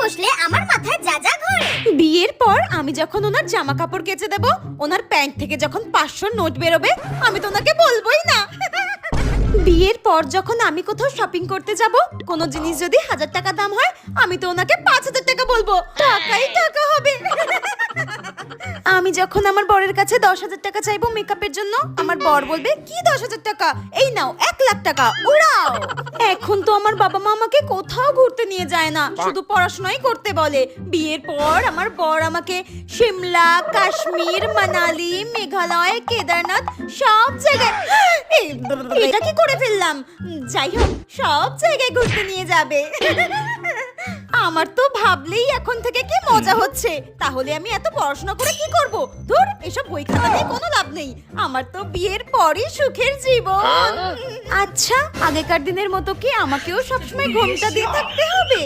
বসলে আমার মাথায় যা যা ঘোরে। বিয়ের পর আমি যখন ওনার জামা কাপড় কেচে দেব, ওনার প্যান্ট থেকে যখন 500 নোট বেরোবে, আমি তো ওনাকে বলবোই না। বিয়ের পর যখন আমি কোথাও শপিং করতে যাব, কোনো জিনিস যদি 1000 টাকা দাম হয়, আমি তো ওনাকে 5000 টাকা বলবো। টাকাই টাকা হবে। আমি যখন আমার বরের কাছে 10,000 টাকা চাইবো মেকআপের জন্য, আমার বর বলবে কি 10,000 টাকা, এই নাও 1,00,000 টাকা উড়াও। এখন তো আমার বাবা মা আমাকে কোথাও ঘুরতে নিয়ে যায় না, শুধু পড়াশোনাই করতে বলে। বিয়ের পর আমার বর আমাকে সিমলা, কাশ্মীর, মানালি, মেঘালয়, কেদারনাথ সব জায়গায়, এটা কি করে ফেললাম, যাই হোক সব জায়গায় ঘুরতে নিয়ে যাবে। আমার তো ভাবলেই এখন থেকে কি মজা হচ্ছে। তাহলে আমি এত পড়াশোনা করে কি করব? ধুর, এসব বই খাতা নিয়ে কোনো লাভ নেই। আমার তো বিয়ের পরই সুখের জীবন। আচ্ছা, আগেকার দিনের মতো কি আমাকেও সবসময় ঘোমটা দিয়ে থাকতে হবে?